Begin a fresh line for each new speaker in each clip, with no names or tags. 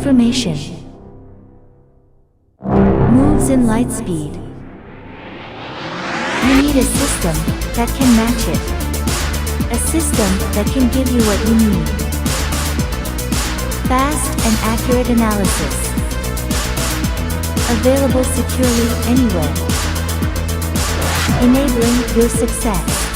Information. Moves in light speed. You need a system that can match it. A system that can give you what you need. Fast and accurate analysis. Available securely anywhere. Enabling your success.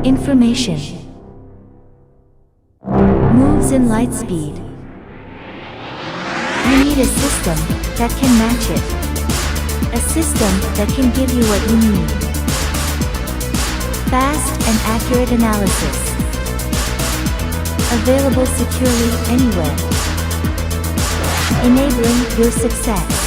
Information. Moves in light speed. You need a system that can match it. A system that can give you what you need. Fast and accurate analysis. Available securely anywhere. Enabling your success.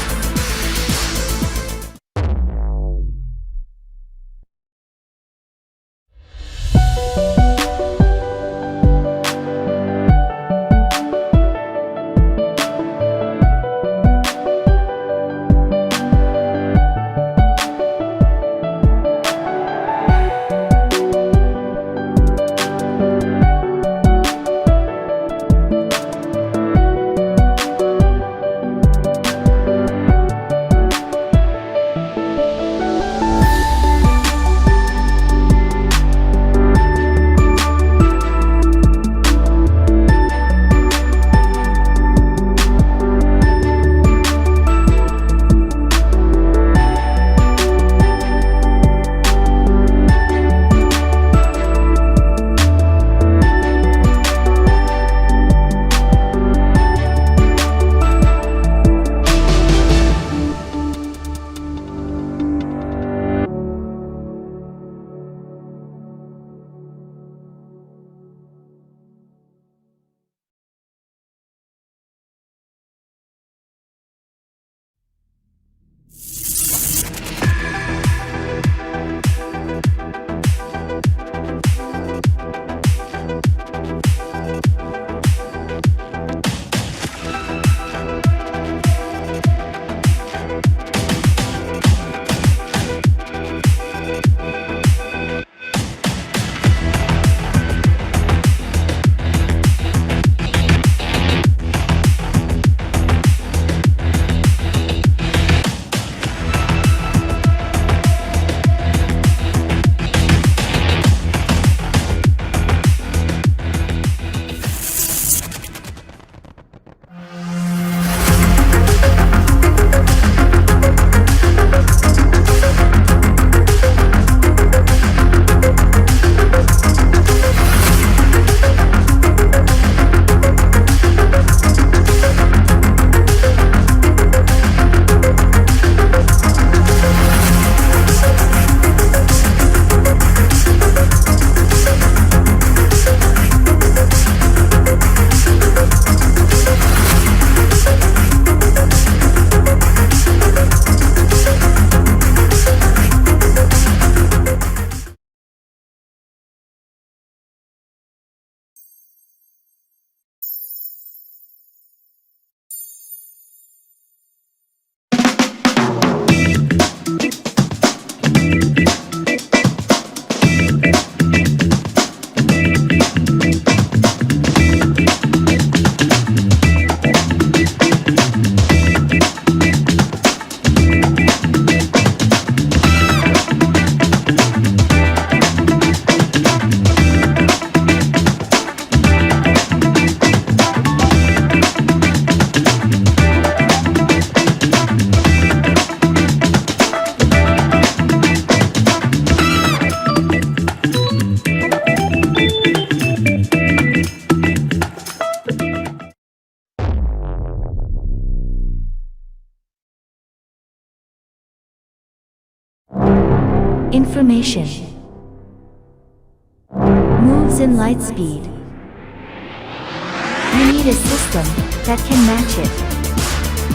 Information. Moves in light speed. You need a system that can match it.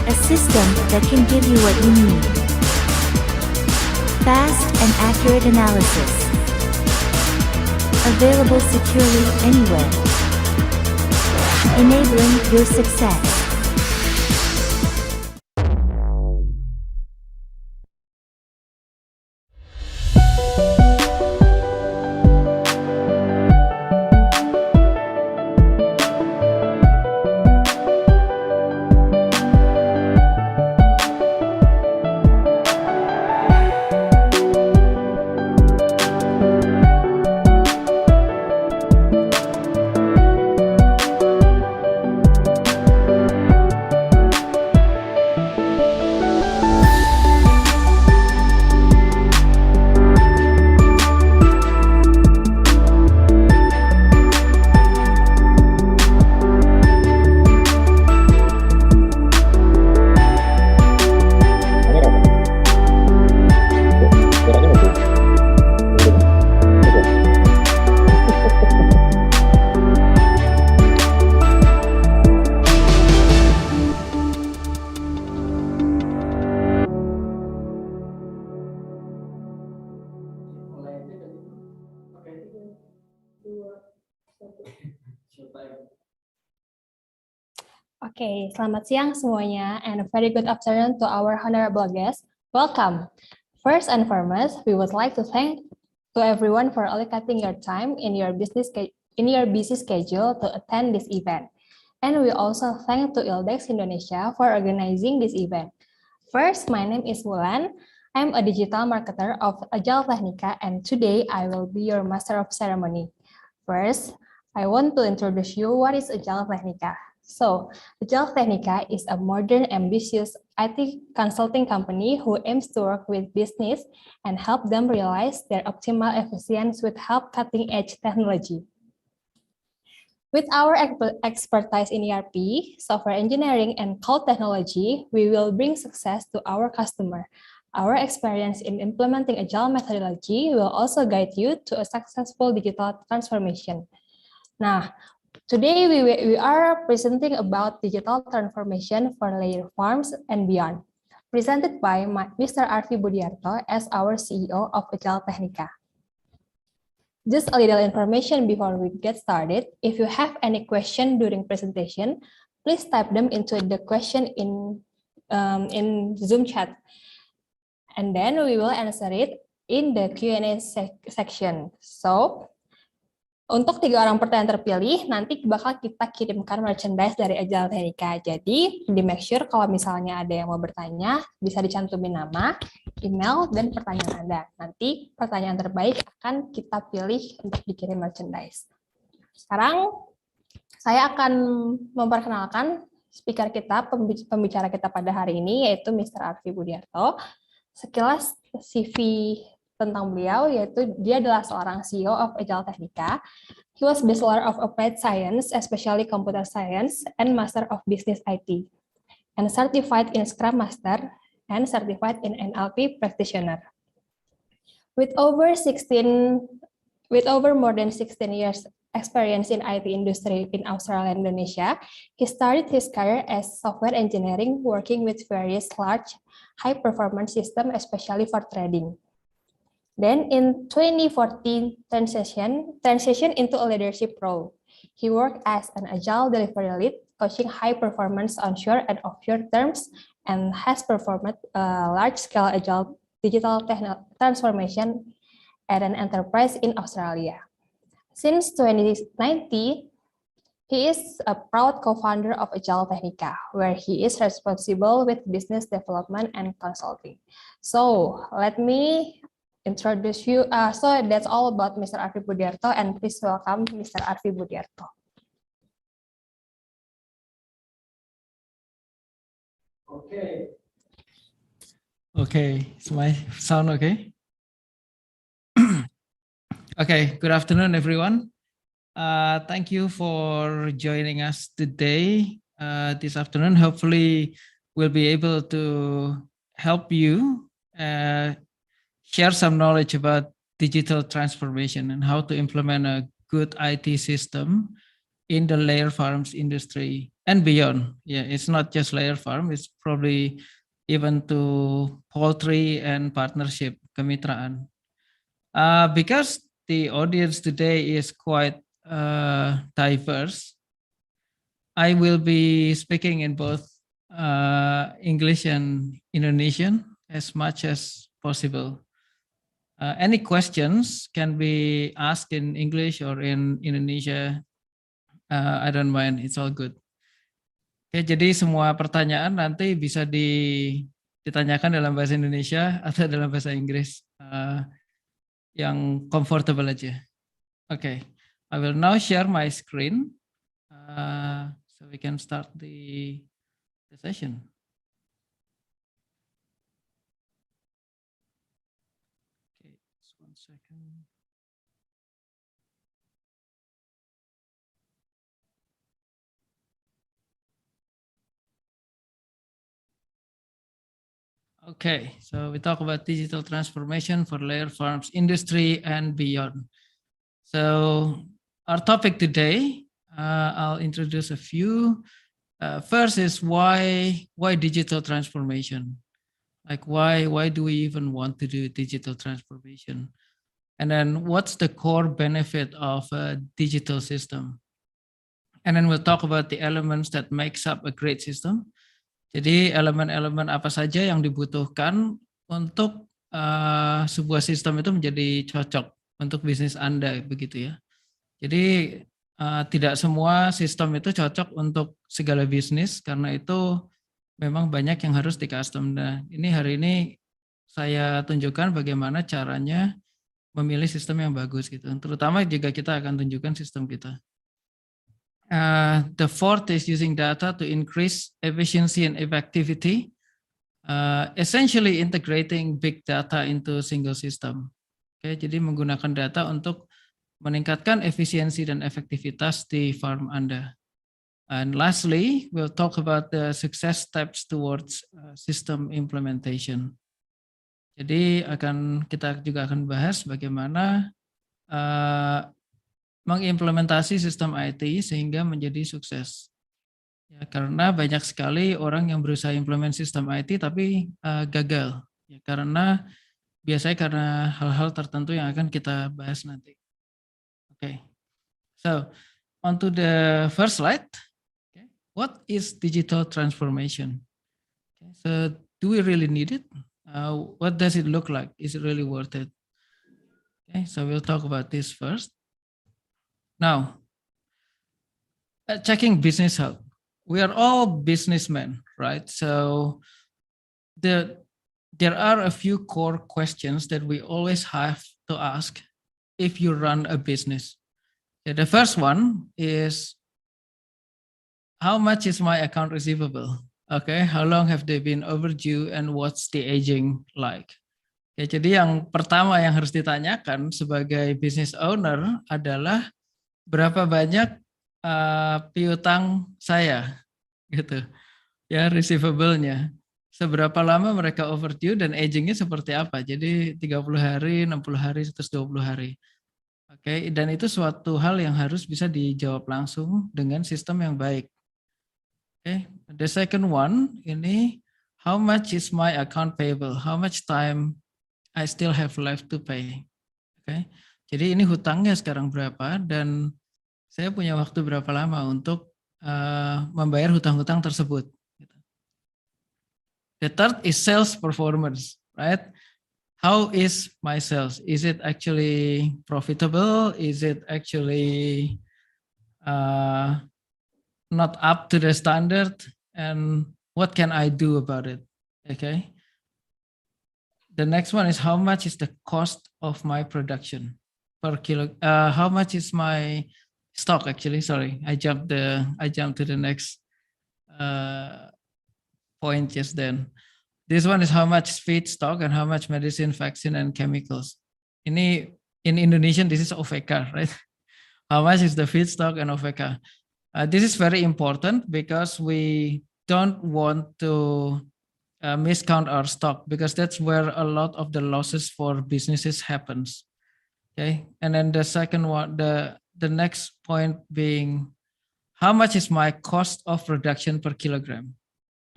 A system that can give you what you need. Fast and accurate analysis. Available securely anywhere. Enabling your success.
Okay, selamat siang semuanya, and a very good afternoon to our honorable guests. Welcome. First and foremost, we would like to thank to everyone for allocating your time in your busy schedule to attend this event. And we also thank to ILDEX Indonesia for organizing this event. First, my name is Wulan. I'm a digital marketer of Agile Technica, and today I will be your master of ceremony. First, I want to introduce you what is Agile Technica. So, Agile Technica is a modern, ambitious IT consulting company who aims to work with business and help them realize their optimal efficiency with help cutting-edge technology. With our expertise in ERP, software engineering, and cloud technology, we will bring success to our customer. Our experience in implementing Agile methodology will also guide you to a successful digital transformation. Nah, today we are presenting about digital transformation for layer farms and beyond, presented by Mr. Arfi Budiarto as our CEO of Agile Technica. Just a little information before we get started. If you have any question during presentation, please type them into the question in Zoom chat, and then we will answer it in the Q&A section. So, untuk 3 orang pertanyaan terpilih, nanti bakal kita kirimkan merchandise dari Agile Technica. Jadi, di make sure kalau misalnya ada yang mau bertanya, bisa dicantumin nama, email, dan pertanyaan Anda. Nanti pertanyaan terbaik akan kita pilih untuk dikirim merchandise. Sekarang, saya akan memperkenalkan speaker kita, pembicara kita pada hari ini, yaitu Mr. Arfi Budiarto. Sekilas CV tentang beliau, yaitu dia adalah seorang CEO of Agile Technica. He was Bachelor of Applied Science, especially Computer Science, and Master of Business IT, and certified in Scrum Master, and certified in NLP Practitioner. With over more than 16 years experience in IT industry in Australia and Indonesia, he started his career as software engineering, working with various large, high-performance systems, especially for trading. Then in 2014, transition into a leadership role. He worked as an Agile delivery lead, coaching high performance onshore and offshore teams, and has performed large-scale Agile digital transformation at an enterprise in Australia. Since 2019, he is a proud co-founder of Agile Technica, where he is responsible with business development and consulting. So let me introduce you. So that's all about Mr. Arfi Budiarto, and please welcome Mr. Arfi Budiarto.
Okay, is my sound okay? Okay, good afternoon, everyone. Thank you for joining us today, this afternoon. Hopefully, we'll be able to help you share some knowledge about digital transformation and how to implement a good IT system in the layer farms industry and beyond. Yeah, it's not just layer farm, it's probably even to poultry and partnership, kemitraan. Because the audience today is quite diverse, I will be speaking in both English and Indonesian as much as possible. Any questions can be asked in English or in Indonesia. I don't mind, it's all good. Oke, jadi semua pertanyaan nanti bisa ditanyakan dalam bahasa Indonesia atau dalam bahasa Inggris yang comfortable aja. Oke, I will now share my screen so we can start the session. Okay, just 1 second. Okay, so we talk about digital transformation for layer farms industry and beyond. So our topic today, I'll introduce a few. First is why digital transformation? Like why do we even want to do digital transformation? And then what's the core benefit of a digital system? And then we'll talk about the elements that makes up a great system. Jadi elemen-elemen apa saja yang dibutuhkan untuk sebuah sistem itu menjadi cocok untuk bisnis Anda, begitu ya. Jadi tidak semua sistem itu cocok untuk segala bisnis, karena itu memang banyak yang harus di custom. Nah, hari ini saya tunjukkan bagaimana caranya memilih sistem yang bagus gitu. Terutama jika kita akan tunjukkan sistem kita. The fourth is using data to increase efficiency and effectivity, essentially integrating big data into single system. Oke, jadi menggunakan data untuk meningkatkan efisiensi dan efektivitas di farm Anda. And lastly, we'll talk about the success steps towards system implementation. Jadi kita juga akan bahas bagaimana mengimplementasi sistem IT sehingga menjadi sukses. Ya, karena banyak sekali orang yang berusaha implement sistem IT tapi gagal. Ya, biasanya karena hal-hal tertentu yang akan kita bahas nanti. Okay, so on to the first slide. Okay. What is digital transformation? Okay. So do we really need it? What does it look like? Is it really worth it? Okay, so we'll talk about this first. Now, checking business health. We are all businessmen, right? So there are a few core questions that we always have to ask if you run a business. The first one is, how much is my account receivable? Okay, how long have they been overdue and what's the aging like? Okay, jadi yang pertama yang harus ditanyakan sebagai business owner adalah berapa banyak piutang saya, gitu, ya, receivable-nya. Seberapa lama mereka overdue dan aging-nya seperti apa? Jadi 30 hari, 60 hari, 120 hari. Oke, dan itu suatu hal yang harus bisa dijawab langsung dengan sistem yang baik. Oke, the second one ini, how much is my account payable? How much time I still have left to pay? Oke, jadi ini hutangnya sekarang berapa dan saya punya waktu berapa lama untuk membayar hutang-hutang tersebut. The third is sales performance, right? How is my sales? Is it actually profitable? Is it actually not up to the standard? And what can I do about it? Okay. The next one is, how much is the cost of my production per kilo? How much is my stock? Actually, sorry, I jumped to the next point just then. This one is how much feedstock and how much medicine, vaccine, and chemicals. Ini in Indonesian, this is OVK, right? How much is the feedstock and OVK? This is very important because we don't want to miscount our stock, because that's where a lot of the losses for businesses happens. Okay, and then the second one, the next point being, how much is my cost of production per kilogram?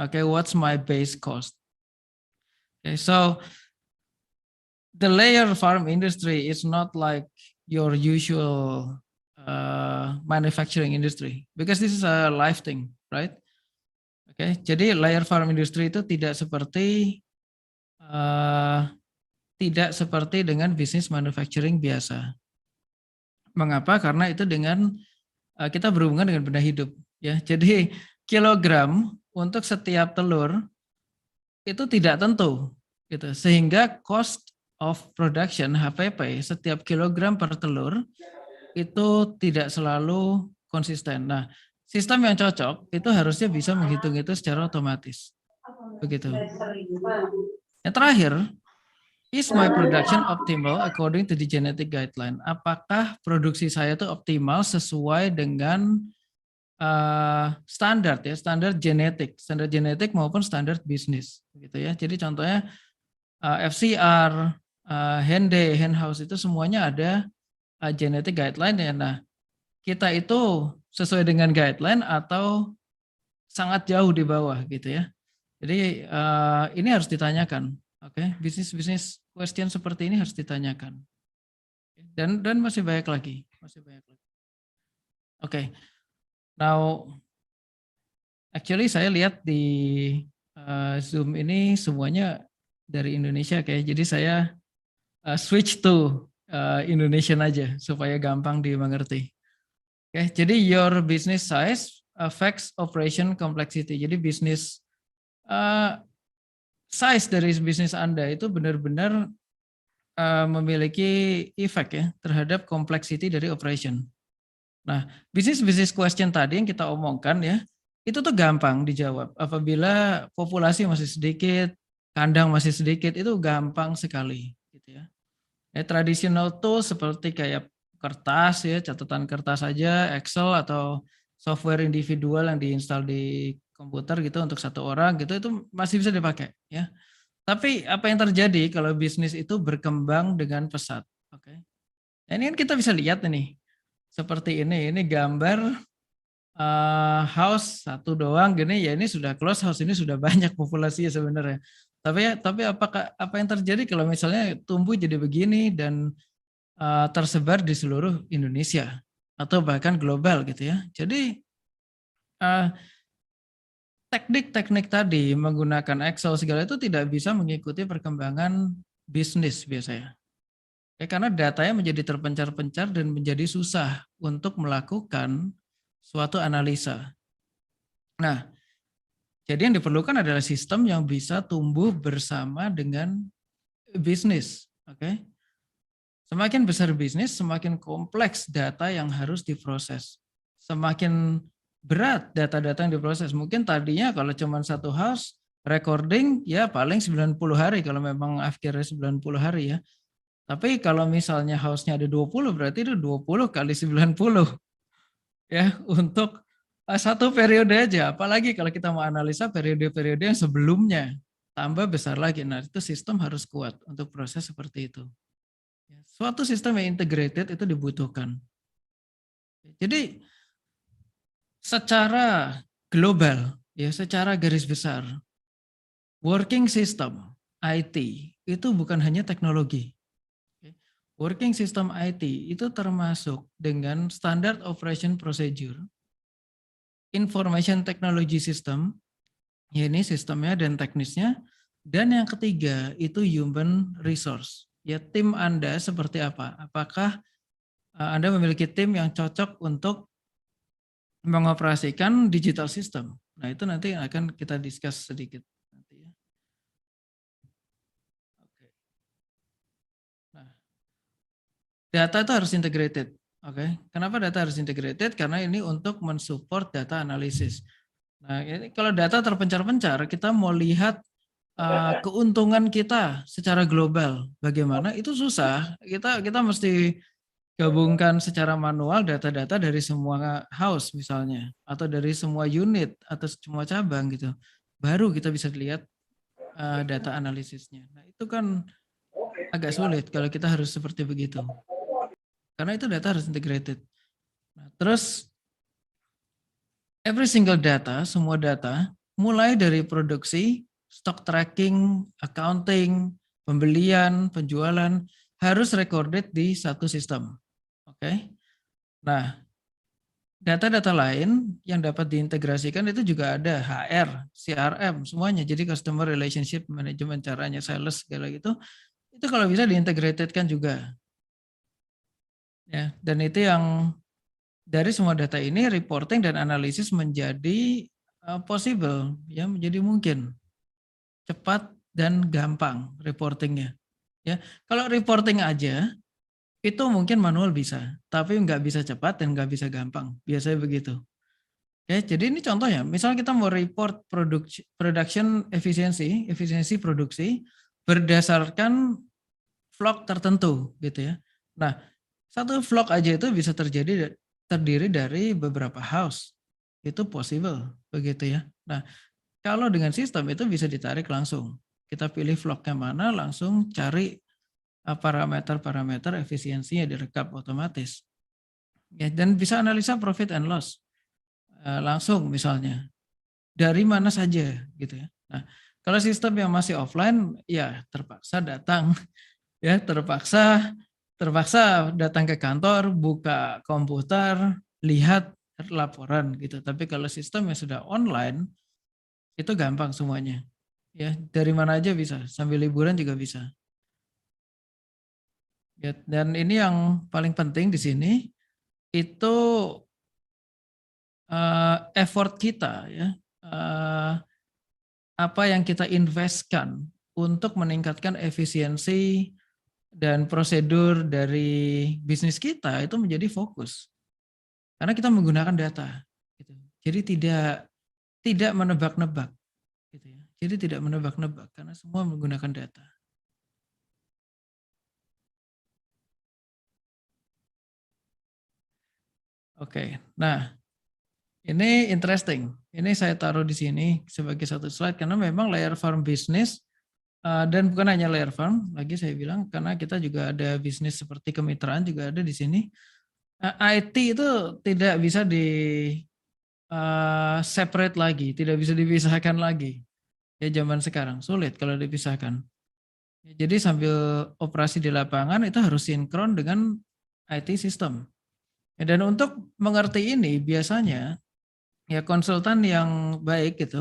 Okay, what's my base cost? Okay, so the layer farm industry is not like your usual manufacturing industry, because this is a live thing, right? Oke, jadi layer farm industry itu tidak seperti dengan bisnis manufacturing biasa. Mengapa? Karena itu dengan kita berhubungan dengan benda hidup, ya. Jadi kilogram untuk setiap telur itu tidak tentu, gitu. Sehingga cost of production HPP setiap kilogram per telur itu tidak selalu konsisten. Nah, sistem yang cocok itu harusnya bisa menghitung itu secara otomatis. Begitu. Yang terakhir, is my production optimal according to the genetic guideline? Apakah produksi saya itu optimal sesuai dengan standar genetik maupun standar bisnis, gitu ya. Jadi contohnya FCR, hen house itu semuanya ada genetic guideline ya. Nah, kita itu sesuai dengan guideline atau sangat jauh di bawah, gitu ya. Jadi ini harus ditanyakan, oke? Bisnis question seperti ini harus ditanyakan. Dan masih banyak lagi, Oke. Now, actually saya lihat di Zoom ini semuanya dari Indonesia kayak, jadi saya switch to Indonesian aja supaya gampang dimengerti. Oke, jadi your business size affects operation complexity. Jadi bisnis size dari bisnis Anda itu benar-benar memiliki efek ya terhadap complexity dari operation. Nah, bisnis question tadi yang kita omongkan ya, itu tuh gampang dijawab. Apabila populasi masih sedikit, kandang masih sedikit, itu gampang sekali, gitu ya. Traditional tools seperti kayak kertas ya, catatan kertas saja, Excel atau software individual yang diinstal di komputer gitu untuk satu orang gitu, itu masih bisa dipakai ya. Tapi apa yang terjadi kalau bisnis itu berkembang dengan pesat? Oke. Nah, ini kan kita bisa lihat nih. Seperti ini gambar house satu doang gini ya, ini sudah close house, ini sudah banyak populasinya sebenarnya. Tapi apa yang terjadi kalau misalnya tumbuh jadi begini dan tersebar di seluruh Indonesia atau bahkan global gitu ya. Jadi teknik-teknik tadi menggunakan Excel segala itu tidak bisa mengikuti perkembangan bisnis biasanya. Karena datanya menjadi terpencar-pencar dan menjadi susah untuk melakukan suatu analisa. Nah, jadi yang diperlukan adalah sistem yang bisa tumbuh bersama dengan bisnis. Oke. Semakin besar bisnis, semakin kompleks data yang harus diproses. Semakin berat data-data yang diproses. Mungkin tadinya kalau cuma satu house, recording ya paling 90 hari kalau memang akhirnya 90 hari ya. Tapi kalau misalnya house-nya ada 20, berarti itu 20 kali 90 ya untuk satu periode aja. Apalagi kalau kita mau analisa periode-periode yang sebelumnya, tambah besar lagi. Nah, itu sistem harus kuat untuk proses seperti itu. Suatu sistem yang integrated itu dibutuhkan. Jadi secara global, ya secara garis besar, working system IT itu bukan hanya teknologi. Working system IT itu termasuk dengan standard operation procedure, information technology system, ya ini sistemnya dan teknisnya, dan yang ketiga itu human resource. Ya tim Anda seperti apa? Apakah Anda memiliki tim yang cocok untuk mengoperasikan digital system? Nah itu nanti akan kita discuss sedikit. Data itu harus integrated. Oke. Kenapa data harus integrated? Karena ini untuk mensupport data analisis. Nah, ini kalau data terpencar-pencar, kita mau lihat keuntungan kita secara global. Bagaimana? Itu susah. Kita mesti gabungkan secara manual data-data dari semua house misalnya, atau dari semua unit atau semua cabang gitu. Baru kita bisa lihat data analisisnya. Nah, itu kan agak sulit kalau kita harus seperti begitu. Karena itu data harus integrated. Nah, terus every single data, semua data, mulai dari produksi, stock tracking, accounting, pembelian, penjualan, harus recorded di satu sistem. Oke. Nah, data-data lain yang dapat diintegrasikan itu juga ada HR, CRM, semuanya. Jadi customer relationship management, caranya sales segala gitu. Itu kalau bisa diintegratedkan juga. Ya, dan itu yang dari semua data ini reporting dan analisis menjadi possible, ya, menjadi mungkin cepat dan gampang reportingnya. Ya, kalau reporting aja itu mungkin manual bisa, tapi nggak bisa cepat dan nggak bisa gampang. Biasanya begitu. Oke, jadi ini contohnya. Misal kita mau report production efisiensi produksi berdasarkan vlog tertentu, gitu ya. Nah, satu vlog aja itu bisa terdiri dari beberapa house. Itu possible, begitu ya. Nah, kalau dengan sistem itu bisa ditarik langsung. Kita pilih vlognya mana, langsung cari parameter-parameter efisiensinya direkap otomatis. Ya, dan bisa analisa profit and loss langsung misalnya dari mana saja gitu ya. Nah, kalau sistem yang masih offline ya terpaksa datang ya terpaksa datang ke kantor, buka komputer, lihat laporan gitu. Tapi kalau sistem yang sudah online itu gampang semuanya. Ya, dari mana aja bisa, sambil liburan juga bisa. Ya, dan ini yang paling penting di sini itu effort kita ya. Apa yang kita investkan untuk meningkatkan efisiensi dan prosedur dari bisnis kita itu menjadi fokus. Karena kita menggunakan data. Gitu. Jadi tidak menebak-nebak. Gitu ya. Jadi tidak menebak-nebak karena semua menggunakan data. Oke, nah ini interesting. Ini saya taruh di sini sebagai satu slide karena memang layer farm business dan bukan hanya layer farm, lagi saya bilang karena kita juga ada bisnis seperti kemitraan juga ada di sini. IT itu tidak bisa di separate lagi, tidak bisa dipisahkan lagi. Ya zaman sekarang sulit kalau dipisahkan. Jadi sambil operasi di lapangan itu harus sinkron dengan IT system. Dan untuk mengerti ini biasanya ya konsultan yang baik itu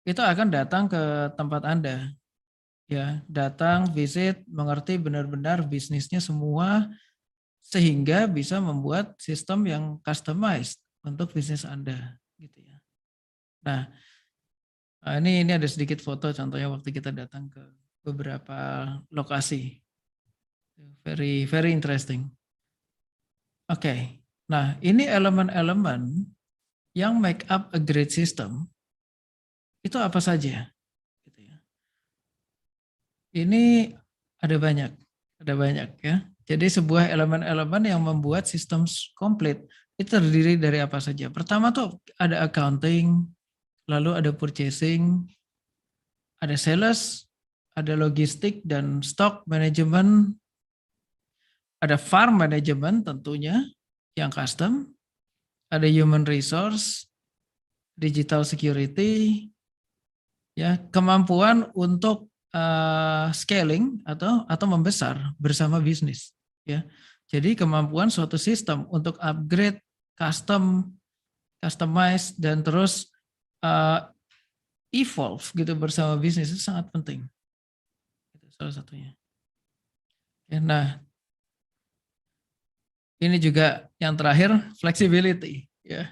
akan datang ke tempat Anda. Ya, datang, visit, mengerti benar-benar bisnisnya semua sehingga bisa membuat sistem yang customized untuk bisnis Anda gitu ya. Nah, ini ada sedikit foto contohnya waktu kita datang ke beberapa lokasi. Very very interesting. Oke. Nah, ini elemen-elemen yang make up a great system itu apa saja? Gitu ya. Ini ada banyak ya. Jadi sebuah elemen-elemen yang membuat sistem komplit itu terdiri dari apa saja. Pertama tuh ada accounting, lalu ada purchasing, ada sales, ada logistik dan stock management, ada farm management tentunya yang custom, ada human resource, digital security, ya kemampuan untuk scaling atau membesar bersama bisnis, ya. Jadi kemampuan suatu sistem untuk upgrade, customize dan terus evolve gitu bersama bisnis itu sangat penting. Itu salah satunya. Ya, nah, ini juga yang terakhir flexibility, ya.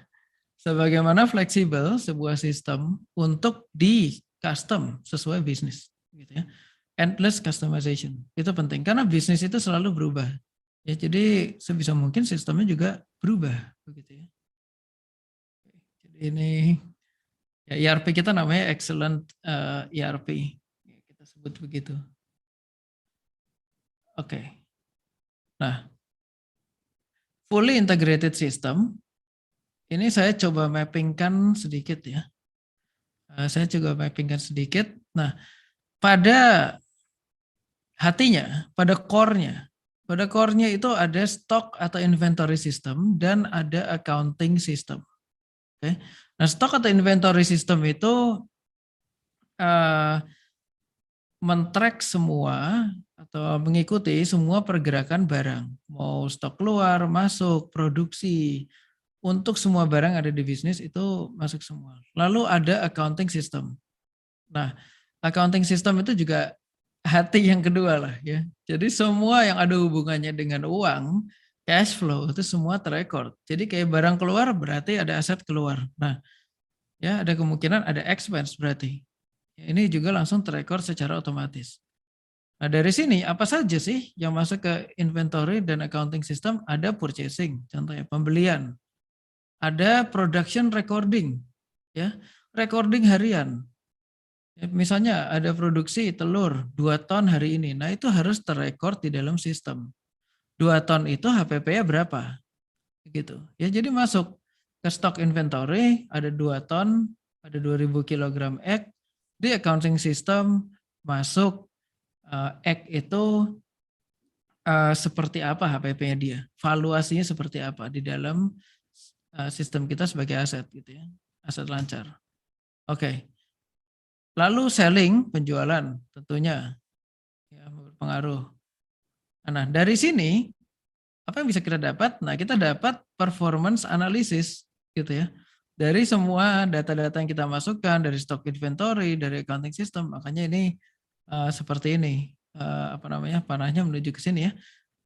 Sebagaimana fleksibel sebuah sistem untuk di custom sesuai bisnis, gitu ya. Endless customization itu penting karena bisnis itu selalu berubah. Ya, jadi sebisa mungkin sistemnya juga berubah, begitu ya. Jadi ini ya, ERP kita namanya excellent ERP, kita sebut begitu. Oke. Nah, fully integrated system ini saya coba mappingkan sedikit ya. Saya coba mappingkan sedikit. Nah, pada hatinya, pada core-nya. Pada core-nya itu ada stock atau inventory system dan ada accounting system. Oke. Nah, stock atau inventory system itu men-track semua atau mengikuti semua pergerakan barang. Mau stok keluar, masuk, produksi. Untuk semua barang ada di bisnis itu masuk semua. Lalu ada accounting system. Nah, accounting system itu juga hati yang kedua lah ya. Jadi semua yang ada hubungannya dengan uang, cash flow itu semua terrecord. Jadi kayak barang keluar berarti ada aset keluar. Nah, ya ada kemungkinan ada expense berarti. Ya, ini juga langsung terrecord secara otomatis. Nah, dari sini apa saja sih yang masuk ke inventory dan accounting system? Ada purchasing, contohnya pembelian. Ada production recording, ya, recording harian. Ya, misalnya ada produksi telur 2 ton hari ini, nah itu harus terrekord di dalam sistem. 2 ton itu HPP-nya berapa? Gitu. Ya, jadi masuk ke stock inventory ada 2 ton, ada 2000 kg egg, di accounting system masuk egg itu seperti apa HPP-nya dia, valuasinya seperti apa di dalam sistem kita sebagai aset gitu ya, aset lancar. Oke. Lalu selling, penjualan tentunya ya, berpengaruh. Nah, dari sini apa yang bisa kita dapat? Nah, kita dapat performance analysis gitu ya. Dari semua data-data yang kita masukkan dari stock inventory, dari accounting system, makanya ini seperti ini. Apa namanya? Panahnya menuju ke sini ya.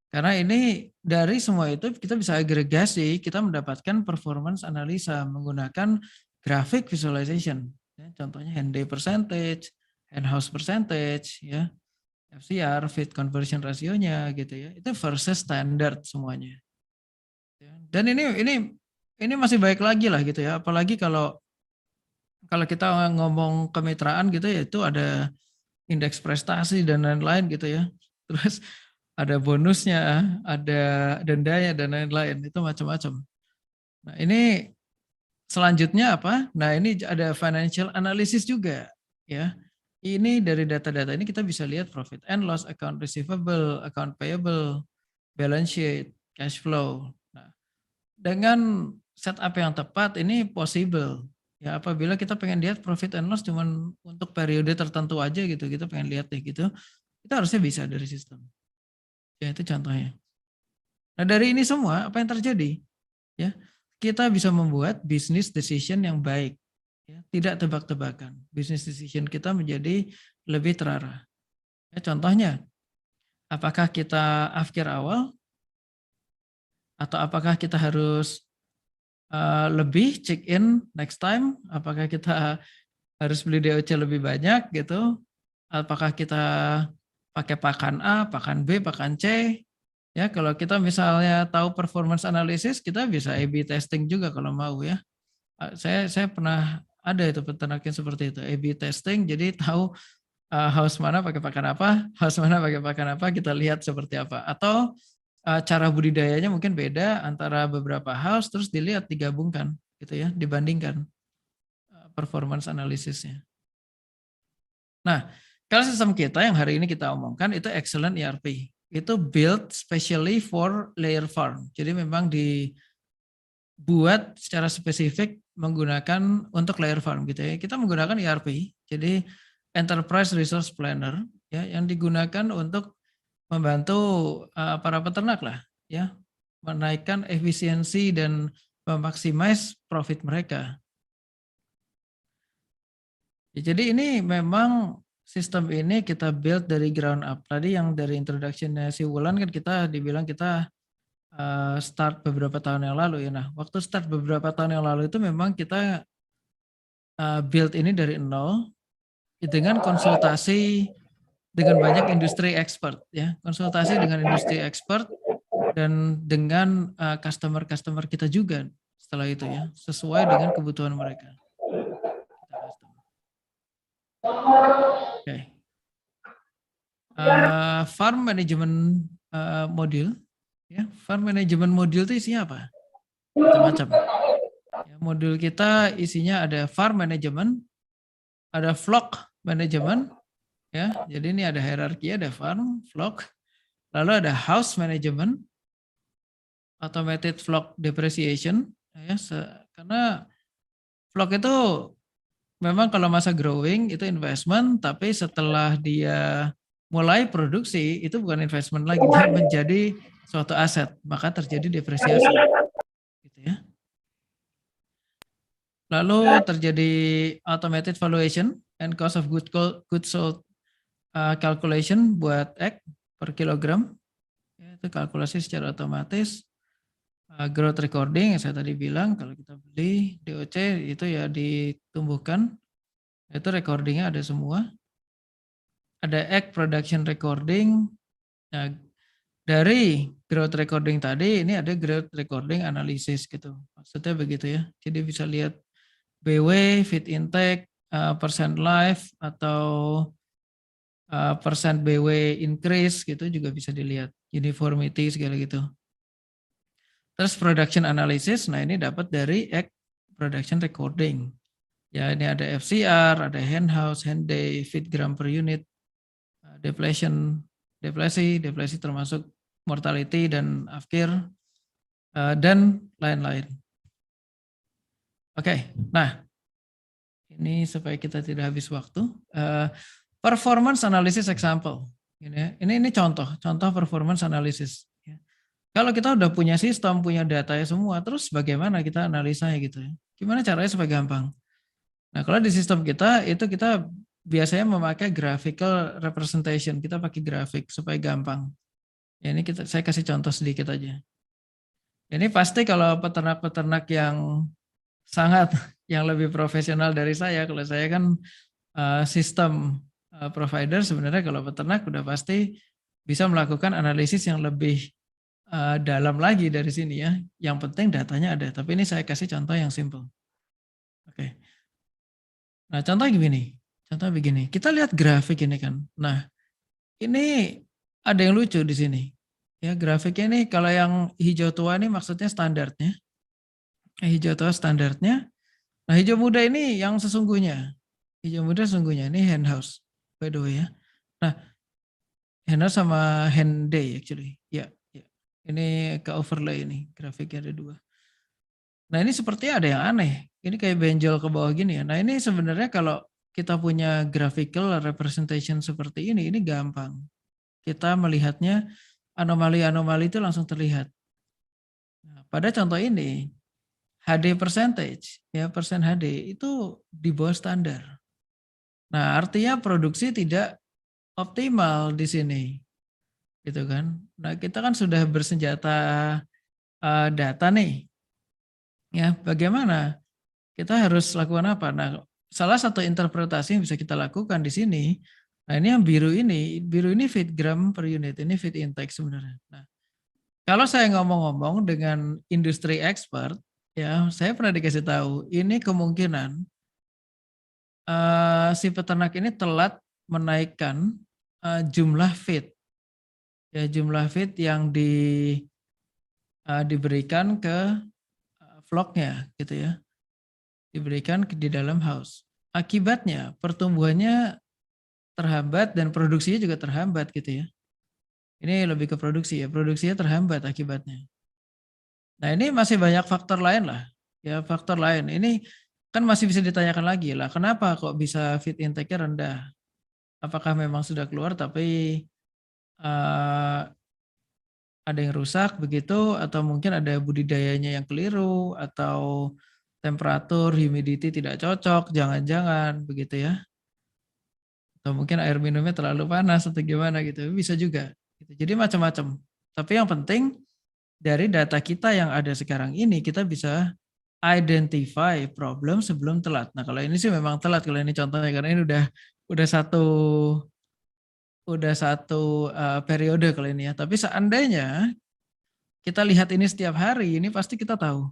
Karena ini dari semua itu kita bisa agregasi, kita mendapatkan performance analisa menggunakan graphic visualization. Ya, contohnya hand day percentage, hand house percentage, ya, FCR, feed conversion rasionya gitu ya. Itu versus standard semuanya. Ya, dan ini masih baik lagi lah gitu ya. Apalagi kalau kita ngomong kemitraan gitu ya, itu ada indeks prestasi dan lain-lain gitu ya. Terus ada bonusnya, ada dendanya dan lain-lain, itu macam-macam. Nah, ini selanjutnya apa? Nah, ini ada financial analysis juga ya. Ini dari data-data ini kita bisa lihat profit and loss, account receivable, account payable, balance sheet, cash flow. Nah, dengan setup yang tepat ini possible. Ya, apabila kita pengen lihat profit and loss cuman untuk periode tertentu aja gitu, kita pengen lihat deh gitu, kita harusnya bisa dari sistem. Ya, itu contohnya. Nah, dari ini semua apa yang terjadi? Ya, kita bisa membuat business decision yang baik. Ya, tidak tebak-tebakan. Business decision kita menjadi lebih terarah. Ya, contohnya, apakah kita afkir awal atau apakah kita harus lebih check in next time? Apakah kita harus beli DOC lebih banyak gitu? Apakah kita pakai pakan A, pakan B, pakan C? Ya, kalau kita misalnya tahu performance analysis, kita bisa A/B testing juga kalau mau ya. Saya pernah ada itu peternakan seperti itu, A/B testing. Jadi tahu house mana pakai pakan apa, house mana pakai pakan apa, kita lihat seperti apa. Atau cara budidayanya mungkin beda antara beberapa house, terus dilihat digabungkan gitu ya, dibandingkan performance analisisnya. Nah, kalau sistem kita yang hari ini kita omongkan itu excellent ERP. Itu built specially for layer farm. Jadi memang dibuat secara spesifik menggunakan untuk layer farm gitu ya. Kita menggunakan ERP. Jadi Enterprise Resource Planner ya yang digunakan untuk membantu para peternak lah ya, menaikkan efisiensi dan memaksimais profit mereka. Ya, jadi ini memang sistem ini kita build dari ground up. Tadi yang dari introduction-nya si Wulan kan kita dibilang kita start beberapa tahun yang lalu ya. Nah, waktu start beberapa tahun yang lalu itu memang kita build ini dari nol dengan konsultasi dengan banyak industri expert ya. Konsultasi dengan industri expert dan dengan customer-customer kita juga setelah itu ya, sesuai dengan kebutuhan mereka. Oke. Farm management module, ya. Farm management module itu isinya apa? Macam-macam. Ya, modul kita isinya ada farm management, ada flock management, Ya, jadi ini ada hierarki, ada farm, flock, lalu ada house management, automated flock depreciation, ya, karena flock itu memang kalau masa growing itu investment, tapi setelah dia mulai produksi itu bukan investment lagi, dia menjadi suatu aset, maka terjadi depresiasi, gitu ya. Lalu terjadi automated valuation and cost of goods sold calculation buat egg per kilogram, ya, itu kalkulasi secara otomatis. Growth recording yang saya tadi bilang, kalau kita beli DOC itu ya ditumbuhkan, itu recordingnya ada semua. Ada egg production recording. Nah, dari growth recording tadi ini ada growth recording analysis gitu. Maksudnya begitu ya. Jadi bisa lihat BW, feed intake, percent live atau percent BW increase gitu juga bisa dilihat. Uniformity segala gitu. Terus production analysis, nah ini dapat dari egg production recording. Ya ini ada FCR, ada hen house, hen day, feed gram per unit, deflasi termasuk mortality dan afkir, dan lain-lain. Oke, nah ini supaya kita tidak habis waktu. Performance analysis example. Ini contoh performance analysis. Kalau kita udah punya sistem, punya datanya semua, terus bagaimana kita analisanya gitu ya? Gimana caranya supaya gampang? Nah, kalau di sistem kita itu kita biasanya memakai graphical representation. Kita pakai grafik supaya gampang. Ya, ini saya kasih contoh sedikit aja. Ini pasti kalau peternak-peternak yang sangat yang lebih profesional dari saya, kalau saya kan sistem provider, sebenarnya kalau peternak udah pasti bisa melakukan analisis yang lebih dalam lagi dari sini ya. Yang penting datanya ada. Tapi ini saya kasih contoh yang simple. Oke. Nah contoh begini. Kita lihat grafik ini kan. Nah ini ada yang lucu di sini. Ya grafiknya ini kalau yang hijau tua ini maksudnya standarnya. Hijau tua standarnya. Nah hijau muda ini yang sesungguhnya. Hijau muda sesungguhnya ini hen house. By the way ya. Nah hen house sama hen day actually. Ya. Ini ke overlay ini, grafiknya ada 2. Nah ini sepertinya ada yang aneh. Ini kayak benjol ke bawah gini ya. Nah ini sebenarnya kalau kita punya graphical representation seperti ini gampang. Kita melihatnya anomali-anomali itu langsung terlihat. Nah, pada contoh ini, HD percentage, ya persen HD itu di bawah standar. Nah artinya produksi tidak optimal di sini. Gitu kan. Nah kita kan sudah bersenjata data nih. Ya, bagaimana? Kita harus lakukan apa? Nah, salah satu interpretasi yang bisa kita lakukan di sini, nah ini yang biru ini feed gram per unit, ini feed intake sebenarnya. Nah, kalau saya ngomong-ngomong dengan industri expert, ya saya pernah dikasih tahu, ini kemungkinan si peternak ini telat menaikkan jumlah feed. Ya, jumlah feed yang diberikan ke flocknya gitu ya. Diberikan di dalam house. Akibatnya pertumbuhannya terhambat dan produksinya juga terhambat gitu ya. Ini lebih ke produksi ya, produksinya terhambat akibatnya. Nah ini masih banyak faktor lain lah. Ya faktor lain. Ini kan masih bisa ditanyakan lagi lah. Kenapa kok bisa feed intake-nya rendah? Apakah memang sudah keluar tapi ada yang rusak begitu, atau mungkin ada budidayanya yang keliru, atau temperatur, humidity tidak cocok, jangan-jangan begitu ya. Atau mungkin air minumnya terlalu panas atau gimana gitu, bisa juga. Jadi macam-macam. Tapi yang penting dari data kita yang ada sekarang ini kita bisa identify problem sebelum telat. Nah kalau ini sih memang telat kalau ini contohnya karena ini udah satu periode kalau ini ya. Tapi seandainya kita lihat ini setiap hari, ini pasti kita tahu,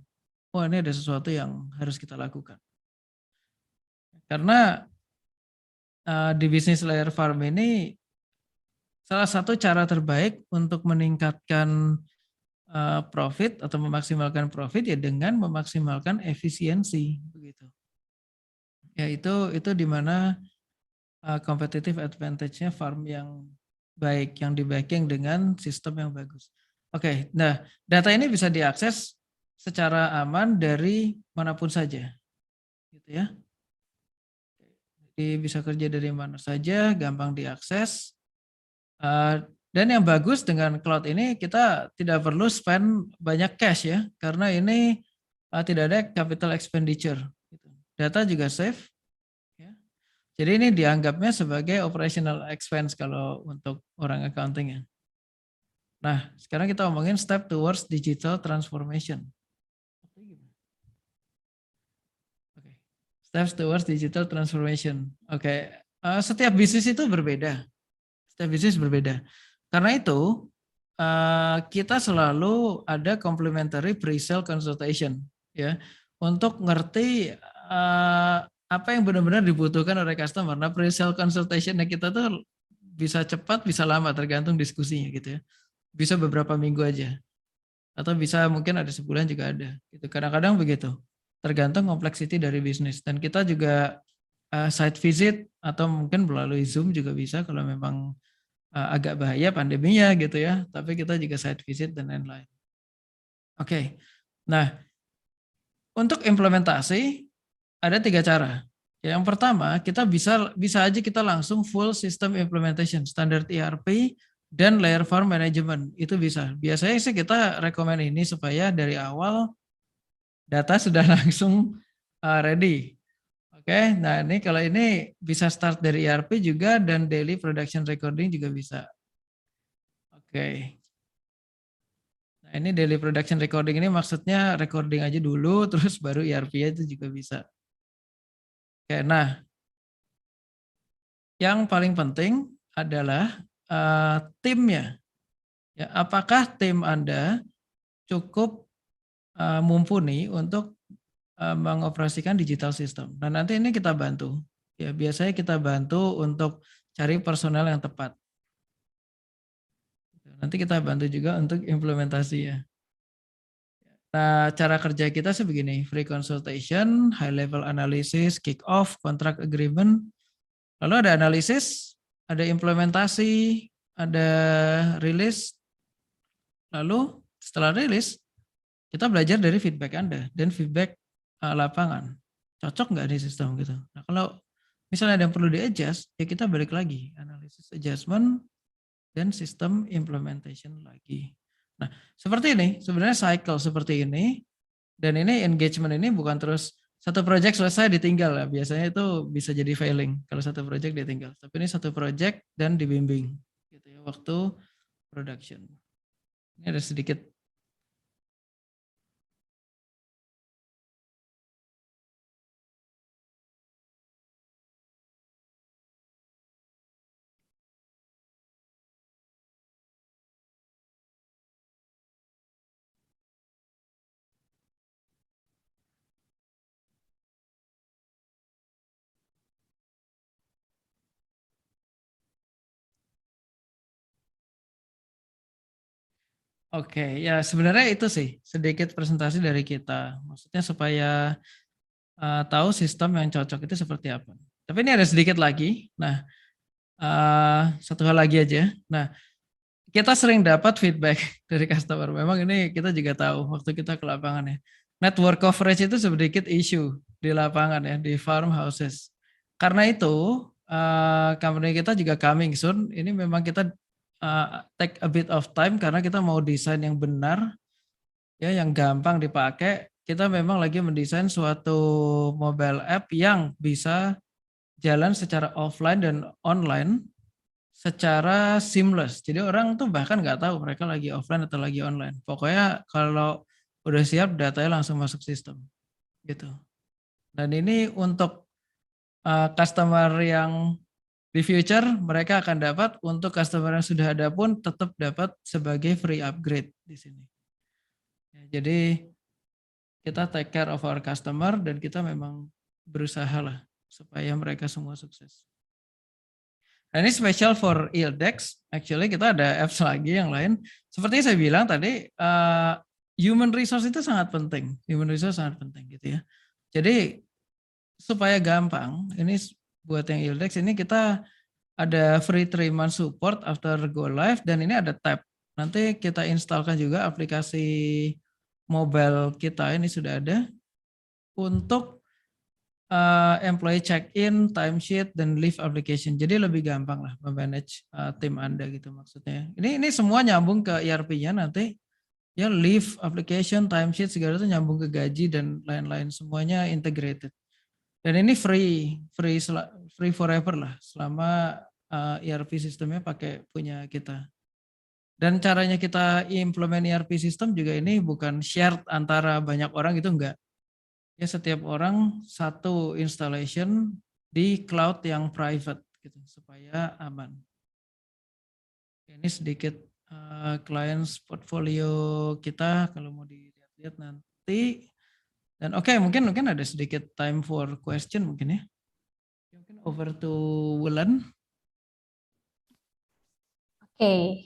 oh ini ada sesuatu yang harus kita lakukan. Karena di bisnis layer farm ini salah satu cara terbaik untuk meningkatkan profit atau memaksimalkan profit ya dengan memaksimalkan efisiensi begitu. Ya itu di mana competitive advantage-nya farm yang baik, yang di backing dengan sistem yang bagus. Oke, nah data ini bisa diakses secara aman dari manapun saja, gitu ya. Jadi bisa kerja dari mana saja, gampang diakses. Dan yang bagus dengan cloud ini kita tidak perlu spend banyak cash ya, karena ini tidak ada capital expenditure. Data juga safe. Ya. Jadi ini dianggapnya sebagai operational expense kalau untuk orang accounting ya. Nah, sekarang kita ngomongin step towards digital transformation. Oke. Steps towards digital transformation. Oke. Setiap bisnis itu berbeda. Setiap bisnis berbeda. Karena itu kita selalu ada complementary pre-sale consultation ya untuk ngerti apa yang benar-benar dibutuhkan oleh customer. Nah, pre-sale consultation kita tuh bisa cepat, bisa lama tergantung diskusinya gitu ya. Bisa beberapa minggu aja. Atau bisa mungkin ada sebulan juga ada. Gitu. Kadang-kadang begitu. Tergantung kompleksiti dari bisnis. Dan kita juga site visit atau mungkin melalui Zoom juga bisa kalau memang agak bahaya pandeminya gitu ya. Tapi kita juga site visit dan lain-lain. Oke. Nah, untuk implementasi ada 3 cara. Yang pertama, kita bisa aja kita langsung full system implementation, standard ERP dan layer farm management. Itu bisa. Biasanya sih kita rekomend ini supaya dari awal data sudah langsung ready. Oke, nah ini kalau ini bisa start dari ERP juga dan daily production recording juga bisa. Oke. Nah ini daily production recording ini maksudnya recording aja dulu terus baru ERP itu juga bisa. Oke, nah yang paling penting adalah timnya. Ya, apakah tim Anda cukup mumpuni untuk mengoperasikan digital system? Nah nanti ini kita bantu. Ya biasanya kita bantu untuk cari personel yang tepat. Nanti kita bantu juga untuk implementasi ya. Nah, cara kerja kita sebegini, free consultation, high level analysis, kick off, contract agreement. Lalu ada analisis, ada implementasi, ada rilis. Lalu setelah rilis, kita belajar dari feedback Anda dan feedback lapangan. Cocok nggak di sistem gitu. Nah, kalau misalnya ada yang perlu di-adjust, ya kita balik lagi, analisis adjustment dan sistem implementation lagi. Nah, seperti ini, sebenarnya cycle seperti ini, dan ini engagement ini bukan terus satu project selesai ditinggal ya. Biasanya itu bisa jadi failing kalau satu project ditinggal. Tapi ini satu project dan dibimbing gitu ya waktu production. Ini ada sedikit. Oke, ya sebenarnya itu sih sedikit presentasi dari kita. Maksudnya supaya tahu sistem yang cocok itu seperti apa. Tapi ini ada sedikit lagi. Nah, satu hal lagi aja. Nah, kita sering dapat feedback dari customer. Memang ini kita juga tahu waktu kita ke lapangan ya. Network coverage itu sedikit isu di lapangan ya, di farmhouses. Karena itu, company kita juga coming soon. Ini memang kita take a bit of time karena kita mau desain yang benar, ya yang gampang dipakai. Kita memang lagi mendesain suatu mobile app yang bisa jalan secara offline dan online secara seamless. Jadi orang tuh bahkan nggak tahu mereka lagi offline atau lagi online. Pokoknya kalau udah siap datanya langsung masuk sistem gitu. Dan ini untuk customer yang di future mereka akan dapat, untuk customer yang sudah ada pun tetap dapat sebagai free upgrade di sini. Ya, jadi kita take care of our customer dan kita memang berusaha lah supaya mereka semua sukses. Nah, ini special for ILDEX. Actually kita ada apps lagi yang lain. Seperti saya bilang tadi, human resource itu sangat penting. Human resource sangat penting gitu ya. Jadi supaya gampang, ini buat yang Ildex ini kita ada free 3 month support after go live dan ini ada tab. Nanti kita instalkan juga aplikasi mobile kita ini sudah ada untuk employee check-in, timesheet, dan leave application. Jadi lebih gampang lah memanage tim Anda gitu maksudnya. Ini semua nyambung ke ERP-nya nanti. Ya leave application, timesheet segala itu nyambung ke gaji dan lain-lain. Semuanya integrated. Dan ini free forever lah selama ERP sistemnya pakai punya kita. Dan caranya kita implement ERP system juga ini bukan shared antara banyak orang itu enggak. Ya setiap orang satu installation di cloud yang private gitu supaya aman. Ini sedikit clients portfolio kita kalau mau dilihat-lihat nanti. Dan oke, mungkin ada sedikit time for question mungkin ya. Mungkin over to Wulan.
Oke,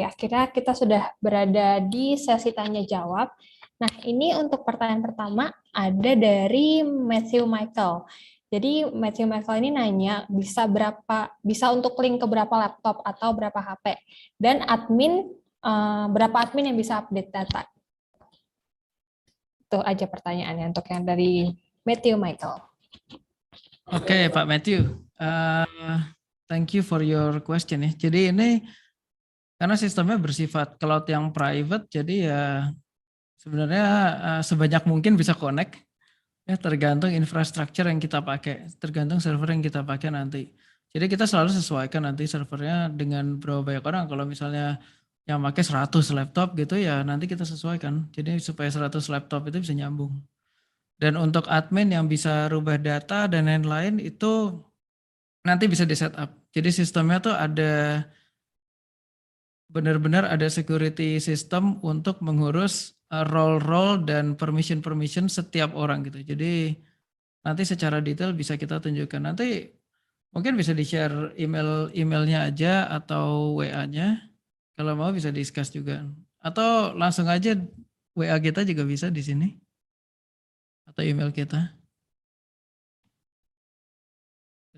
akhirnya kita sudah berada di sesi tanya jawab. Nah, ini untuk pertanyaan pertama ada dari Matthew Michael. Jadi Matthew Michael ini nanya bisa untuk link ke berapa laptop atau berapa HP dan berapa admin yang bisa update data. Itu aja pertanyaannya untuk yang dari Matthew Michael.
Oke, Pak Matthew. Thank you for your question ya. Jadi ini karena sistemnya bersifat cloud yang private, jadi ya sebenarnya sebanyak mungkin bisa connect. Ya tergantung infrastruktur yang kita pakai, tergantung server yang kita pakai nanti. Jadi kita selalu sesuaikan nanti servernya dengan berapa banyak orang. Kalau misalnya yang pakai 100 laptop gitu ya nanti kita sesuaikan. Jadi supaya 100 laptop itu bisa nyambung. Dan untuk admin yang bisa rubah data dan lain-lain itu nanti bisa di setup. Jadi sistemnya tuh ada benar-benar ada security system untuk mengurus role-role dan permission setiap orang gitu. Jadi nanti secara detail bisa kita tunjukkan. Nanti mungkin bisa di-share emailnya aja atau WA-nya. Kalau mau bisa discuss juga. Atau langsung aja WA kita juga bisa di sini. Atau email kita.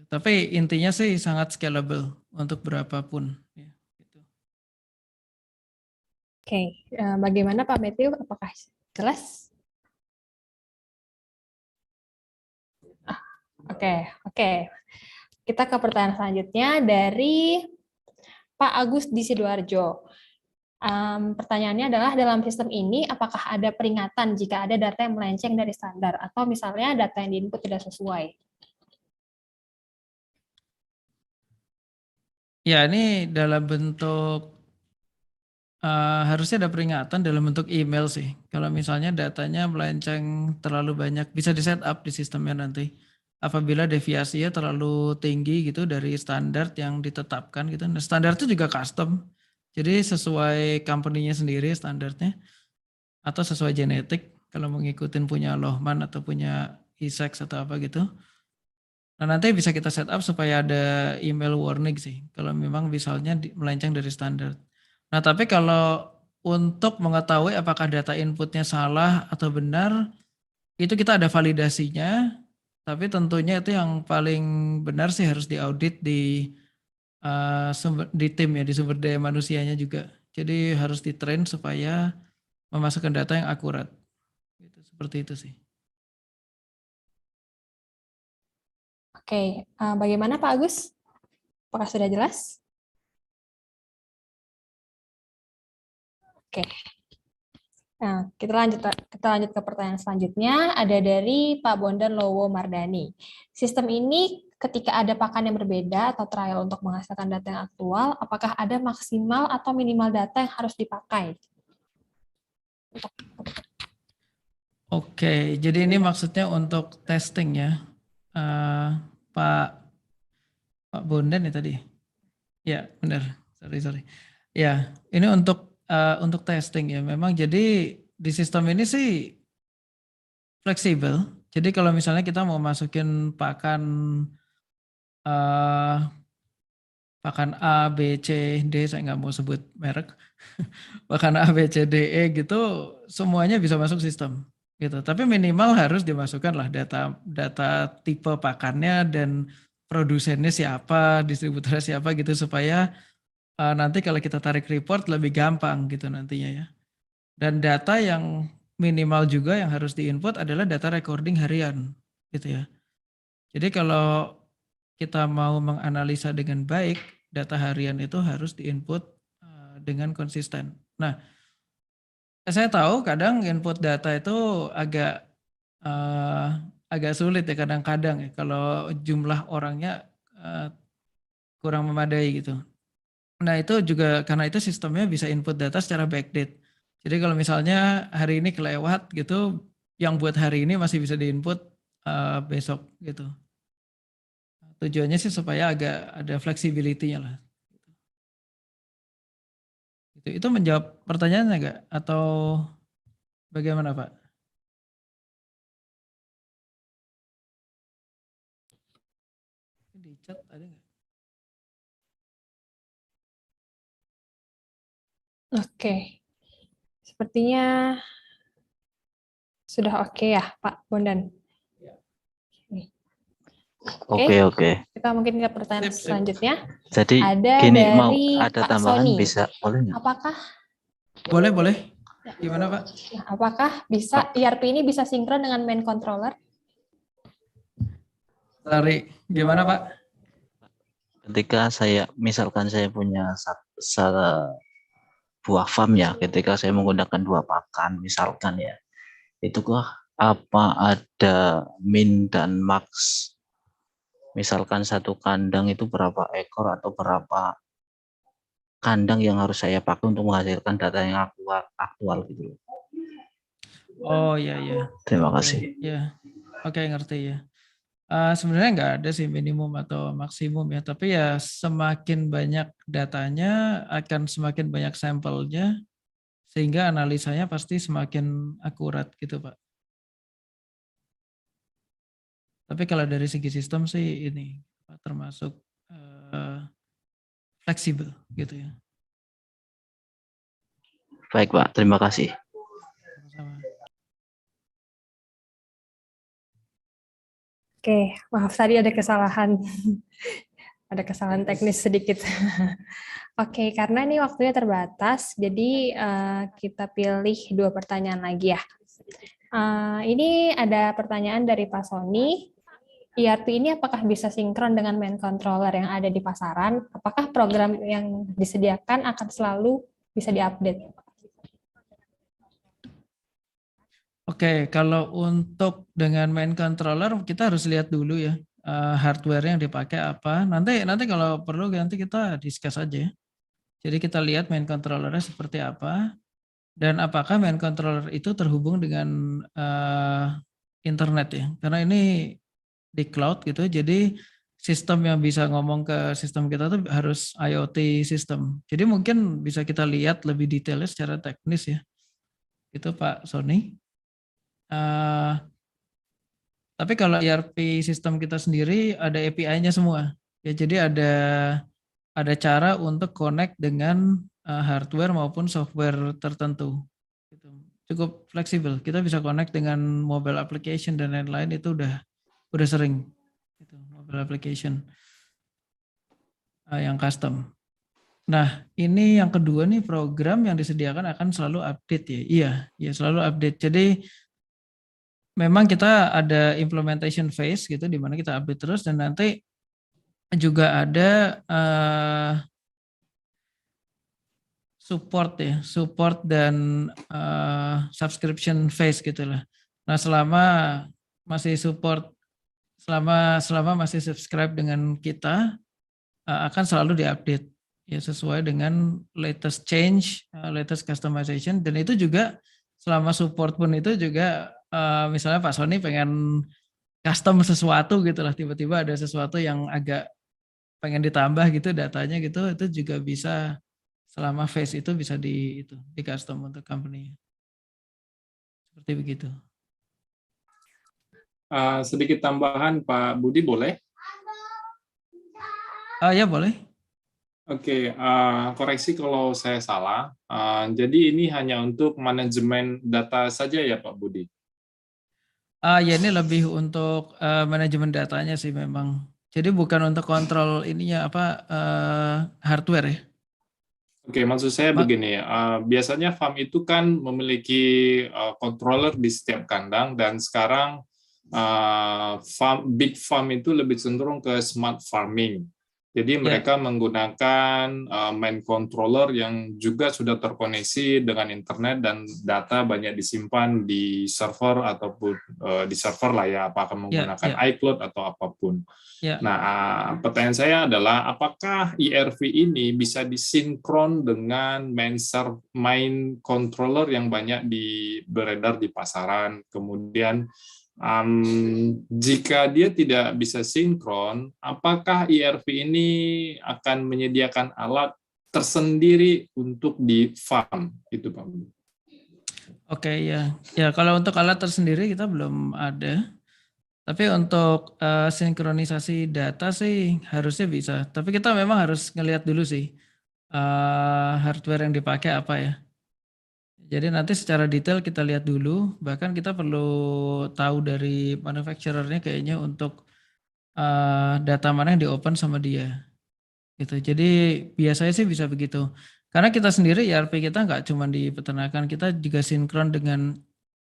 Tapi intinya sih sangat scalable untuk berapapun. Ya, gitu.
Oke, bagaimana Pak Matthew? Apakah jelas? Oke. Kita ke pertanyaan selanjutnya dari Pak Agus di Sidoarjo. Pertanyaannya adalah dalam sistem ini apakah ada peringatan jika ada data yang melenceng dari standar atau misalnya data yang diinput tidak sesuai?
Ya ini dalam bentuk harusnya ada peringatan dalam bentuk email sih. Kalau misalnya datanya melenceng terlalu banyak, bisa di setup di sistemnya nanti. Apabila deviasinya terlalu tinggi gitu dari standar yang ditetapkan gitu. Nah, standar itu juga custom. Jadi sesuai company-nya sendiri standarnya. Atau sesuai genetik. Kalau mau ngikutin punya Lohman atau punya Essex atau apa gitu. Nah nanti bisa kita setup supaya ada email warning sih. Kalau memang misalnya melenceng dari standar. Nah tapi kalau untuk mengetahui apakah data inputnya salah atau benar, itu kita ada validasinya. Tapi tentunya itu yang paling benar sih harus diaudit di tim ya, di sumber daya manusianya juga. Jadi harus di-train supaya memasukkan data yang akurat. Gitu, seperti itu sih.
Oke, bagaimana Pak Agus? Apakah sudah jelas? Oke. Nah, kita lanjut ke pertanyaan selanjutnya. Ada dari Pak Bondan Lowo Mardani. Sistem ini ketika ada pakan yang berbeda atau trial untuk menghasilkan data yang aktual, apakah ada maksimal atau minimal data yang harus dipakai?
Oke, jadi ini maksudnya untuk testing ya, Pak Bondan ya tadi. Ya benar, sorry. Ya ini untuk testing ya. Memang jadi di sistem ini sih fleksibel. Jadi kalau misalnya kita mau masukin pakan A, B, C, D, saya nggak mau sebut merek. Pakan A, B, C, D, E gitu, semuanya bisa masuk sistem. gitu. Tapi minimal harus dimasukkan lah data tipe pakannya dan produsennya siapa, distributornya siapa gitu supaya nanti kalau kita tarik report lebih gampang gitu nantinya ya. Dan data yang minimal juga yang harus diinput adalah data recording harian gitu ya. Jadi kalau kita mau menganalisa dengan baik, data harian itu harus diinput dengan konsisten. Nah, saya tahu kadang input data itu eh, agak sulit ya kadang-kadang ya kalau jumlah orangnya kurang memadai gitu. Nah itu juga karena itu sistemnya bisa input data secara backdate. Jadi kalau misalnya hari ini kelewat gitu, yang buat hari ini masih bisa diinput besok gitu. Tujuannya sih supaya agak ada flexibility-nya lah. Itu menjawab pertanyaannya nggak? Atau bagaimana Pak? Di chat ada nggak?
Oke, sepertinya sudah oke ya, Pak Bondan.
Oke.
Kita mungkin ke pertanyaan
Sip.
selanjutnya.
Jadi
Ada
gini,
dari
mau ada
Pak
tambahan
Sony.
bisa, boleh nggak?
Apakah
Boleh. Gimana Pak?
apakah bisa ERP ini bisa sinkron dengan main controller?
Gimana Pak?
Ketika misalkan saya punya buah farm ya, ketika saya menggunakan 2 pakan misalkan ya, itu apa ada min dan max? Misalkan satu kandang itu berapa ekor atau berapa kandang yang harus saya pakai untuk menghasilkan data yang aktual gitu.
Oh iya.
Terima kasih.
Ya, oke ngerti ya. Sebenarnya nggak ada sih minimum atau maksimum ya, tapi ya semakin banyak datanya akan semakin banyak sampelnya, sehingga analisanya pasti semakin akurat gitu Pak. Tapi kalau dari segi sistem sih ini termasuk fleksibel gitu ya.
Baik Pak, terima kasih.
Sama-sama.
Oke, maaf tadi ada kesalahan. Ada kesalahan teknis sedikit. Oke, karena ini waktunya terbatas, jadi kita pilih 2 pertanyaan lagi ya. Ini ada pertanyaan dari Pak Sony. ERP ini apakah bisa sinkron dengan main controller yang ada di pasaran? Apakah program yang disediakan akan selalu bisa diupdate?
Oke, kalau untuk dengan main controller kita harus lihat dulu ya hardware yang dipakai apa. Nanti kalau perlu nanti kita discuss aja ya. Jadi kita lihat main controllernya seperti apa dan apakah main controller itu terhubung dengan internet ya. Karena ini di cloud gitu, jadi sistem yang bisa ngomong ke sistem kita tuh harus IoT sistem. Jadi mungkin bisa kita lihat lebih detailnya secara teknis ya. Itu Pak Sony. Tapi kalau ERP sistem kita sendiri ada API-nya semua. Ya, jadi ada cara untuk connect dengan hardware maupun software tertentu. Gitu. Cukup fleksibel. Kita bisa connect dengan mobile application dan lain-lain itu udah sering. Gitu, mobile application yang custom. Nah, ini yang kedua nih program yang disediakan akan selalu update ya. Iya, selalu update. Jadi memang kita ada implementation phase gitu di mana kita update terus dan nanti juga ada support dan subscription phase gitu lah. Nah, selama masih support selama masih subscribe dengan kita akan selalu diupdate ya sesuai dengan latest change, latest customization dan itu juga selama support pun itu juga misalnya Pak Sony pengen custom sesuatu gitu lah tiba-tiba ada sesuatu yang agak pengen ditambah gitu datanya gitu itu juga bisa selama phase itu bisa di custom untuk company seperti begitu.
Sedikit tambahan Pak Budi boleh?
Ya boleh.
Oke, koreksi kalau saya salah. Jadi ini hanya untuk manajemen data saja ya Pak Budi?
Ya ini lebih untuk manajemen datanya sih memang. Jadi bukan untuk kontrol ininya apa hardware ya.
Oke, maksud saya
Ma-
begini, biasanya farm itu kan memiliki controller di setiap kandang, dan sekarang big farm itu lebih cenderung ke smart farming. Jadi
Ya,
mereka menggunakan main controller yang juga sudah terkoneksi dengan internet, dan data banyak disimpan di server ataupun di server lah ya, apakah
ya,
menggunakan
ya,
iCloud atau apapun.
ya.
Nah, pertanyaan saya adalah apakah IRV ini bisa disinkron dengan main controller yang banyak beredar di pasaran. Kemudian, jika dia tidak bisa sinkron, apakah IRV ini akan menyediakan alat tersendiri untuk di farm? Itu, Pak.
Oke ya. Ya kalau untuk alat tersendiri kita belum ada. Tapi untuk sinkronisasi data sih harusnya bisa. Tapi kita memang harus ngelihat dulu sih hardware yang dipakai apa ya. Jadi nanti secara detail kita lihat dulu. Bahkan kita perlu tahu dari manufacturer-nya kayaknya untuk data mana yang di-open sama dia. Gitu. Jadi biasanya sih bisa begitu. Karena kita sendiri ERP kita nggak cuma di peternakan, kita juga sinkron dengan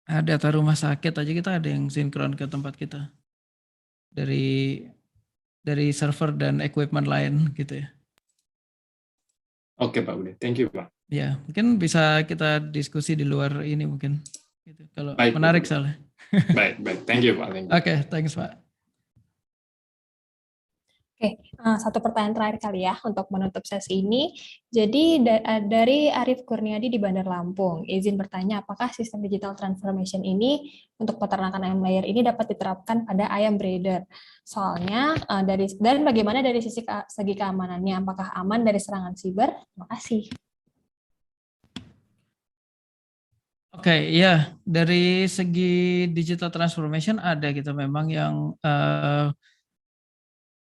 data rumah sakit aja, kita ada yang sinkron ke tempat kita dari server dan equipment lain gitu ya.
Oke, Pak Budi. Thank you, Pak.
Ya, mungkin bisa kita diskusi di luar ini mungkin. Gitu. Kalau
Baik, Pak
menarik
Budi.
soalnya.
Baik, baik. Thank you, Pak. Thank you.
Oke, thanks Pak.
Oke, satu pertanyaan terakhir kali ya untuk menutup sesi ini. Jadi dari Arif Kurniadi di Bandar Lampung, izin bertanya apakah sistem digital transformation ini untuk peternakan ayam layer ini dapat diterapkan pada ayam breeder? Soalnya dan bagaimana dari segi keamanannya, apakah aman dari serangan siber? Terima kasih.
Oke, iya dari segi digital transformation ada gitu memang yang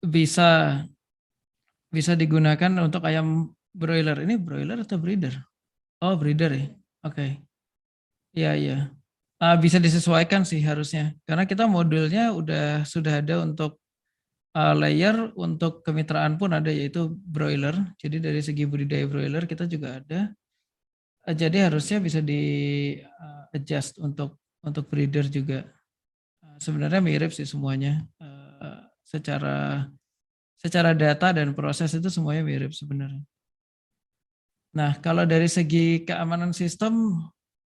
bisa digunakan untuk ayam broiler. Ini broiler atau breeder? Oh, breeder ya. Oke. Iya, iya. Bisa disesuaikan sih harusnya. Karena kita modulnya sudah ada untuk layer, untuk kemitraan pun ada yaitu broiler. Jadi dari segi budidaya broiler kita juga ada. Jadi harusnya bisa di adjust untuk breeder juga. Sebenarnya mirip sih semuanya. Secara data dan proses itu semuanya mirip sebenarnya. Nah, kalau dari segi keamanan sistem,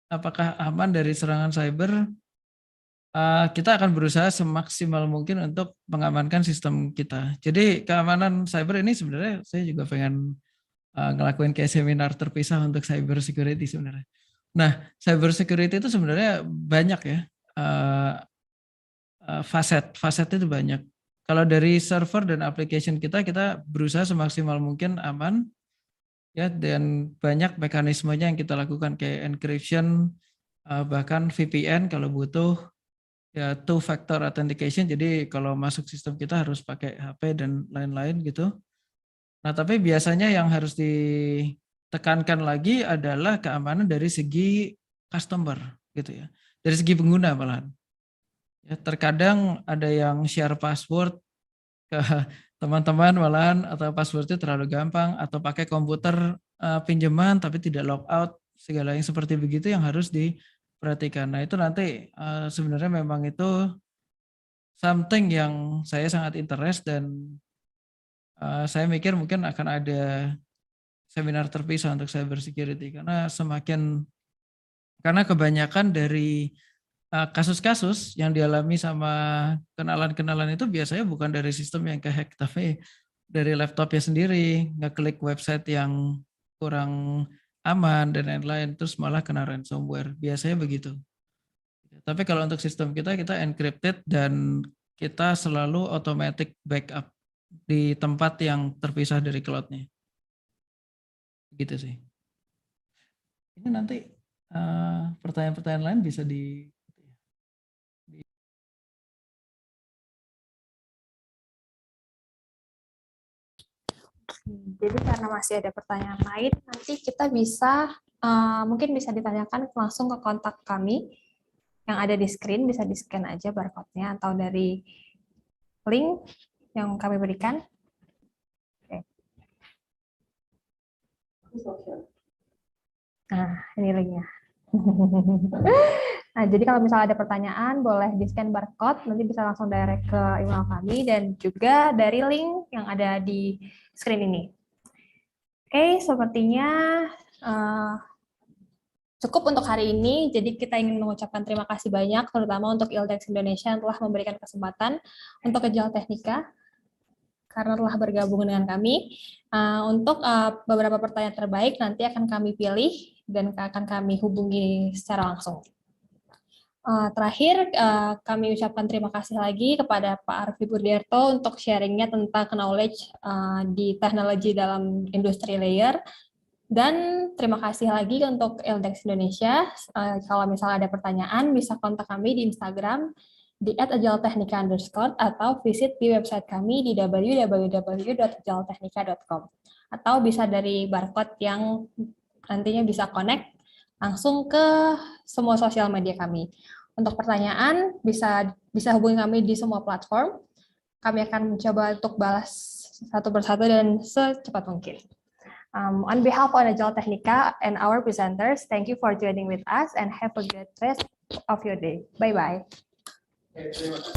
apakah aman dari serangan cyber? Kita akan berusaha semaksimal mungkin untuk mengamankan sistem kita. Jadi keamanan cyber ini sebenarnya saya juga pengen ngelakuin kayak seminar terpisah untuk cyber security sebenarnya. Nah, cyber security itu sebenarnya banyak ya. Faset itu banyak. Kalau dari server dan application kita berusaha semaksimal mungkin aman ya, dan banyak mekanismenya yang kita lakukan kayak encryption, bahkan VPN kalau butuh ya, two factor authentication. Jadi kalau masuk sistem kita harus pakai HP dan lain-lain gitu. Nah, tapi biasanya yang harus ditekankan lagi adalah keamanan dari segi customer gitu ya. Dari segi pengguna malahan. Ya, terkadang ada yang share password ke teman-teman malahan, atau passwordnya terlalu gampang, atau pakai komputer pinjaman tapi tidak logout, segala yang seperti begitu yang harus diperhatikan. Nah itu nanti sebenarnya memang itu something yang saya sangat interest, dan saya mikir mungkin akan ada seminar terpisah untuk cyber security karena kebanyakan dari kasus-kasus yang dialami sama kenalan-kenalan itu biasanya bukan dari sistem yang kehack, tapi dari laptopnya sendiri, ngeklik website yang kurang aman dan lain-lain, terus malah kena ransomware. Biasanya begitu. Tapi kalau untuk sistem kita encrypted dan kita selalu automatic backup di tempat yang terpisah dari cloud-nya. Gitu sih. Ini nanti pertanyaan-pertanyaan lain bisa
Jadi karena masih ada pertanyaan lain, nanti kita bisa mungkin bisa ditanyakan langsung ke kontak kami yang ada di screen, bisa di-scan aja barcode-nya atau dari link yang kami berikan. Oke. Nah, ini linknya. Nah, jadi kalau misalnya ada pertanyaan, boleh di-scan barcode, nanti bisa langsung direct ke email kami, dan juga dari link yang ada di screen ini. Oke, sepertinya cukup untuk hari ini. Jadi kita ingin mengucapkan terima kasih banyak, terutama untuk ILDEX Indonesia yang telah memberikan kesempatan untuk ke Geotechnika, karena telah bergabung dengan kami. Untuk beberapa pertanyaan terbaik nanti akan kami pilih dan akan kami hubungi secara langsung. Terakhir, kami ucapkan terima kasih lagi kepada Pak Arfi Burdiarto untuk sharingnya tentang knowledge di teknologi dalam industri layer. Dan terima kasih lagi untuk ILDEX Indonesia. Kalau misalnya ada pertanyaan, bisa kontak kami di Instagram di @agiletechnica_ atau visit di website kami di www.agiletechnica.com, atau bisa dari barcode yang nantinya bisa connect langsung ke semua sosial media kami. Untuk pertanyaan bisa hubungi kami di semua platform. Kami akan mencoba untuk balas satu persatu dan secepat mungkin. On behalf of Agiletechnica and our presenters, thank you for joining with us and have a good rest of your day. Bye-bye.